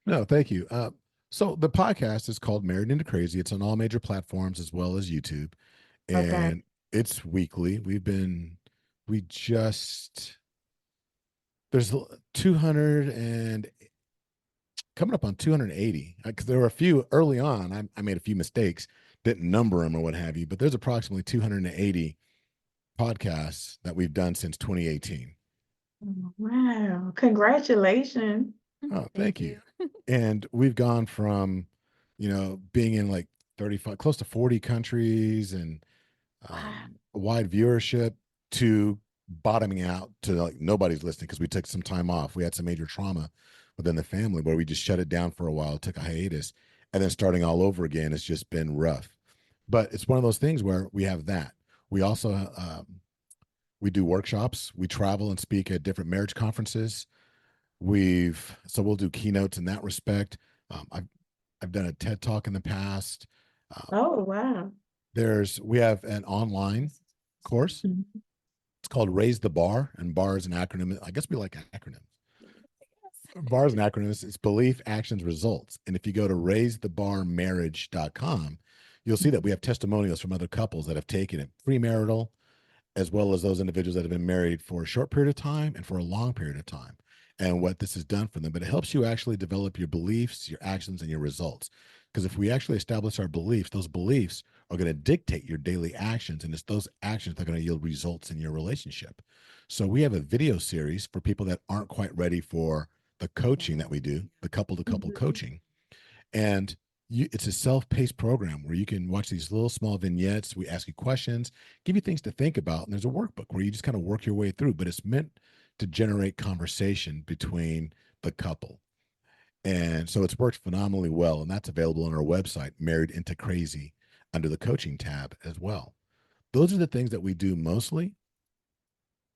No, thank you. So the podcast is called Married into Crazy. It's on all major platforms as well as YouTube, Okay. and it's weekly. We just, there's 200 and coming up on 280, because there were a few early on. I made a few mistakes, didn't number them or what have you, but there's approximately 280 podcasts that we've done since 2018. Wow. Congratulations. Oh, thank you. And we've gone from, being in like 35, close to 40 countries, and Wow. a wide viewership, to bottoming out to like nobody's listening because we took some time off. We had some major trauma within the family where we just shut it down for a while, took a hiatus, and then starting all over again. It's just been rough. But it's one of those things where we have that. We also we do workshops. We travel and speak at different marriage conferences. We'll do keynotes in that respect. I've done a TED talk in the past. Um, Oh, wow. we have an online course. Mhm. It's called Raise the Bar, and bar is an acronym. I guess we like acronyms. Bar is an acronym. It's belief, actions, results. And if you go to raisethebarmarriage.com, you'll see that we have testimonials from other couples that have taken it, premarital, as well as those individuals that have been married for a short period of time and for a long period of time, and what this has done for them. But it helps you actually develop your beliefs, your actions, and your results. Because if we actually establish our beliefs, those beliefs are going to dictate your daily actions, and it's those actions that are going to yield results in your relationship. So we have a video series for people that aren't quite ready for the coaching that we do, the couple to couple Mhm. coaching. And it's a self-paced program where you can watch these little small vignettes. We ask you questions, give you things to think about, and there's a workbook where you just kind of work your way through. But it's meant to generate conversation between the couple, and so it's worked phenomenally well. And that's available on our website, Married into Crazy, under the coaching tab as well. Those are the things that we do mostly.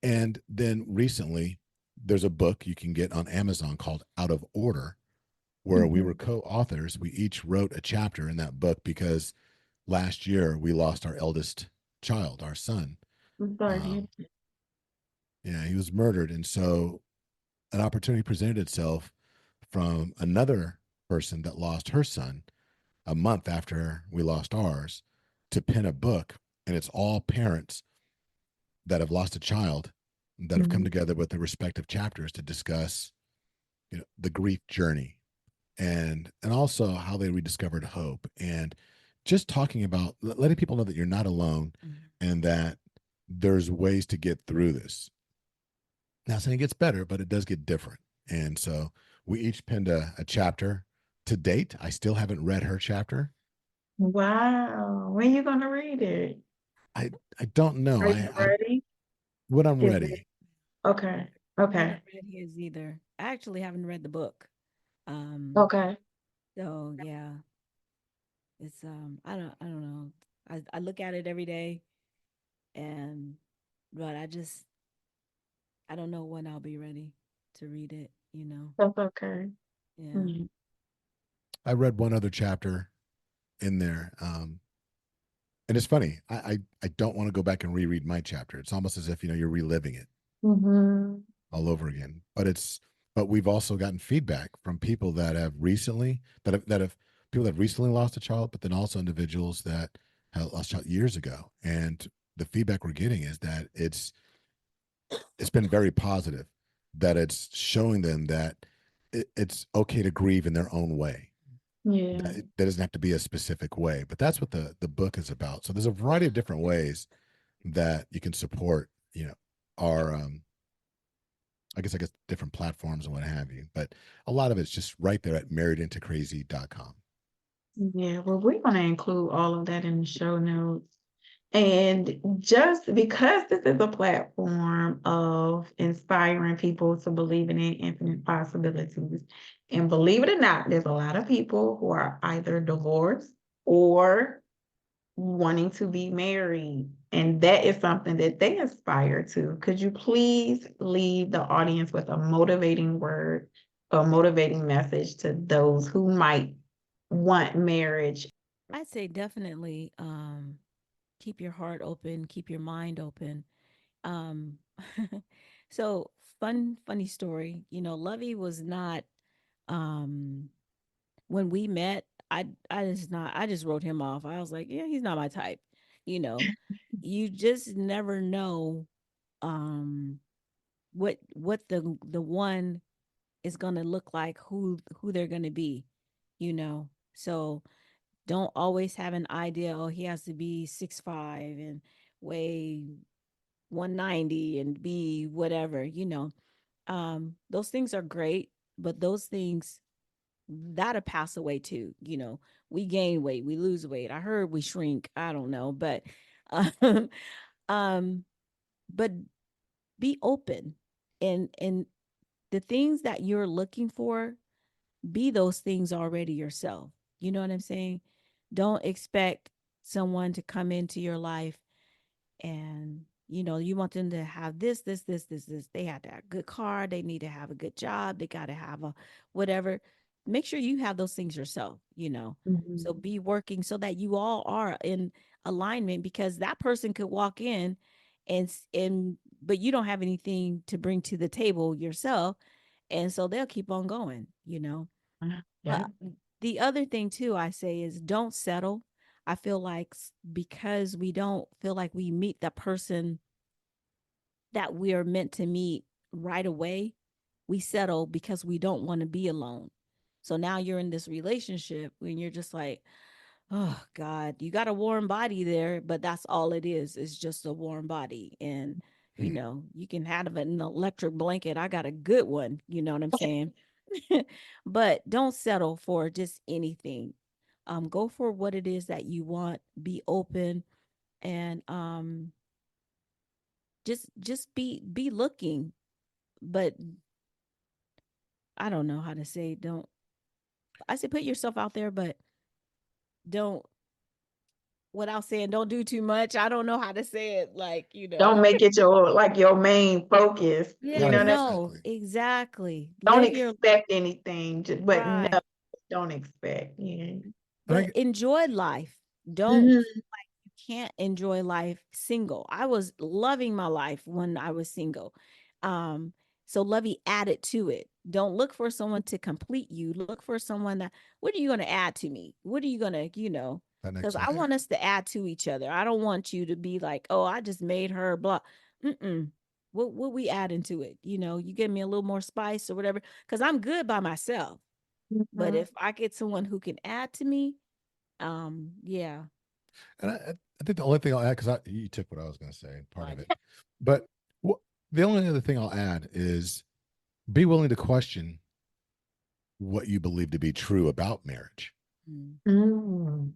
And then recently, there's a book you can get on Amazon called Out of Order, where we were Mhm. co-authors. We each wrote a chapter in that book because last year we lost our eldest child, our son. I'm sorry to hear Um, yeah, he was murdered, and so an opportunity presented itself from another person that lost her son a month after we lost ours, to pen a book, and it's all parents that have lost a child that have come Mhm. together with their respective chapters to discuss, the grief journey, and also how they rediscovered hope, and just talking about letting people know that you're not alone, and that there's ways to get through this. Not saying it gets better, but it does get different. And so we each penned a chapter. To date, I still haven't read her chapter. Wow. When you gonna read it? I don't know. Are you I ready? when I'm Is it ready. okay? I Okay. haven't read his either. I actually haven't read the book. Um, Okay. so yeah, it's I don't know. I look at it every day, and but I don't know when I'll be ready to read it. That's okay. Yeah. Mhm. I read one other chapter in there. And it's funny. I don't want to go back and reread my chapter. It's almost as if, you're reliving it Mhm. all over again. But we've also gotten feedback from people that have recently people that have recently lost a child, but then also individuals that have lost a child years ago. And the feedback we're getting is that it's been very positive, that it's showing them that it's okay to grieve in their own way. Yeah. That doesn't have to be a specific way, but that's what the book is about. So there's a variety of different ways that you can support, our I guess different platforms and what have you. But a lot of it's just right there at marriedintocrazy.com. Yeah. Well, we're going to include all of that in the show notes. And just because this is a platform of inspiring people to believe in infinite possibilities, and believe it or not, there's a lot of people who are either divorced or wanting to be married. And that is something that they aspire to. Could you please leave the audience with a motivating word, a motivating message to those who might want marriage? I'd say definitely keep your heart open, keep your mind open. Um so funny story. Lovey was not um when we met, I just wrote him off. I was like, yeah, he's not my type. You know, you just never know um what the one is going to look like, who they're going to be. So don't always have an idea, oh, he has to be 6'5" and weigh 190 and be whatever. Those things are great, but those things that'll pass away too. We gain weight, we lose weight. I heard we shrink. I don't know, but um, um, but be open, and the things that you're looking for, be those things already yourself. You know what I'm saying? Don't expect someone to come into your life and you want them to have this. They have to have a good car, they need to have a good job, they got to have a whatever. Make sure you have those things yourself. So Mhm. be working so that you all are in alignment, because that person could walk in and but you don't have anything to bring to the table yourself, and so they'll keep on going. Yeah. The other thing too I say is don't settle. I feel like because we don't feel like we meet the person that we are meant to meet right away, we settle because we don't want to be alone. So now you're in this relationship when you're just like, oh God, you got a warm body there, but that's all it is. It's just a warm body. And, you can have an electric blanket. I got a good one. You know what I'm saying? But don't settle for just anything. Go for what it is that you want. Be open, and just be looking. But I don't know how to say, don't. I say put yourself out there, but don't, without saying don't do too much. I don't know how to say it, Don't make it your main focus. Yeah, You know Right, that. no, exactly. exactly. Don't Live your expect anything, but no, right, don't expect. Yeah. And but enjoy life. Don't Mhm. feel like you can't enjoy life single. I was loving my life when I was single. Um, so Lovey added to it. Don't look for someone to complete you. Look for someone that, what are you going to add to me? What are you going to, that because next I layer. want us to add to each other. I don't want you to be like, oh, I just made her blah. Mm-mm. What we add into it? You give me a little more spice or whatever, because I'm good by myself. But Mhm. if I get someone who can add to me, yeah. And I think the only thing I'll add, because you took what I was going to say, part I of did. it, but the only other thing I'll add is be willing to question what you believe to be true about marriage, Mm. Mm.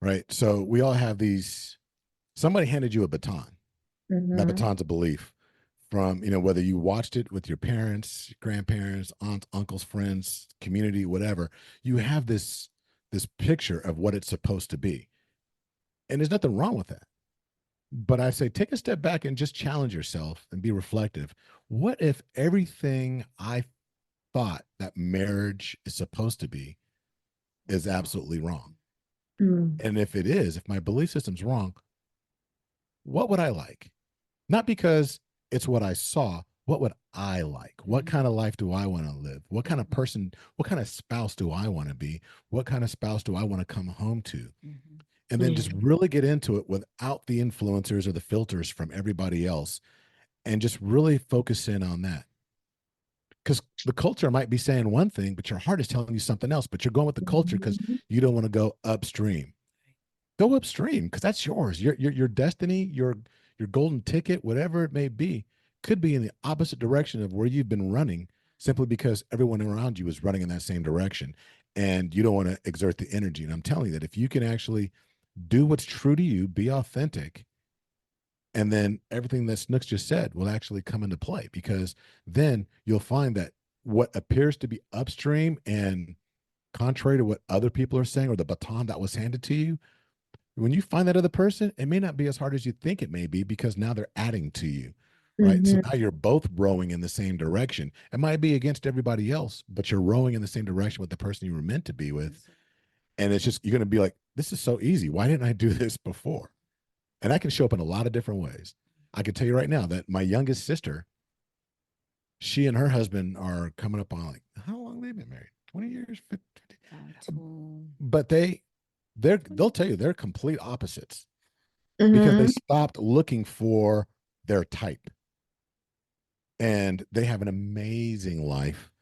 right? So we all have somebody handed you a baton. And that Mhm. baton's a belief from, whether you watched it with your parents, grandparents, aunts, uncles, friends, community, whatever, you have this picture of what it's supposed to be. And there's nothing wrong with that. But I say take a step back and just challenge yourself and be reflective. What if everything I thought that marriage is supposed to be is absolutely wrong. Mm. And if it is, if my belief system's wrong, what would I like? Not because it's what I saw. What would I like? What kind of life do I want to live? What kind of person, what kind of spouse do I want to be? What kind of spouse do I want to come home to? And then just really get into it without the influencers or the filters from everybody else, and just really focus in on that. Because the culture might be saying one thing, but your heart is telling you something else, but you're going with the culture because you don't want to go upstream. Go upstream because that's yours. Your destiny, your golden ticket, whatever it may be, could be in the opposite direction of where you've been running, simply because everyone around you is running in that same direction, and you don't want to exert the energy. And I'm telling you that if you can actually do what's true to you, be authentic, and then everything that Snooks just said will actually come into play, because then you'll find that what appears to be upstream and contrary to what other people are saying, or the baton that was handed to you, when you find that other person, it may not be as hard as you think it may be, because now they're adding to you, right? So now you're both rowing in the same direction. It might be against everybody else, but you're rowing in the same direction with the person you were meant to be with. And it's just, you're going to be like, this is so easy. Why didn't I do this before? And that can show up in a lot of different ways. I can tell you right now that my youngest sister, she and her husband are coming up on, like, how long they've been married? 20 years? 50? But they'll tell you they're complete opposites, because they stopped looking for their type. And they have an amazing life,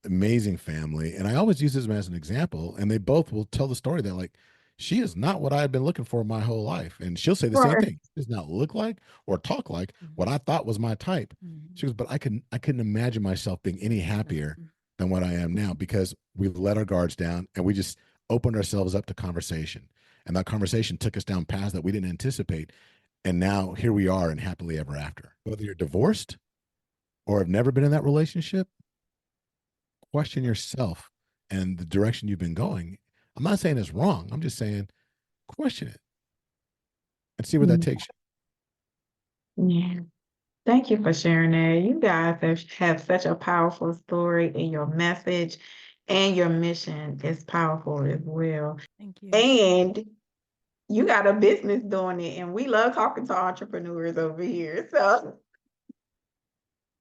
amazing family. And I always use this as an example. And they both will tell the story that, like, she is not what I've been looking for my whole life. And she'll say the same thing. She does not look like or talk like what I thought was my type. She goes, but I couldn't imagine myself being any happier than what I am now, because we've let our guards down and we just opened ourselves up to conversation. And that conversation took us down paths that we didn't anticipate. And now here we are, and happily ever after. Whether you're divorced or have never been in that relationship, question yourself and the direction you've been going. I'm not saying it's wrong. I'm just saying question it and see where that takes you. Yeah. Thank you for sharing that. You guys have such a powerful story, and your message and your mission is powerful as well. Thank you. And you got a business doing it, and we love talking to entrepreneurs over here. So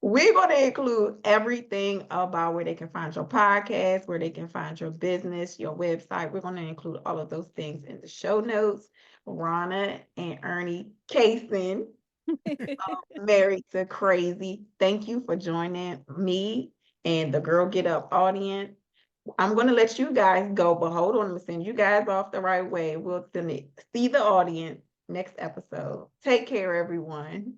we're going to include everything about where they can find your podcast, where they can find your business, your website. We're going to include all of those things in the show notes. Rana and Ernie Cason, married to crazy. Thank you for joining me and the Girl Get Up audience. I'm going to let you guys go, but hold on, I'm going to send you guys off the right way. We'll see the audience next episode. Take care, everyone.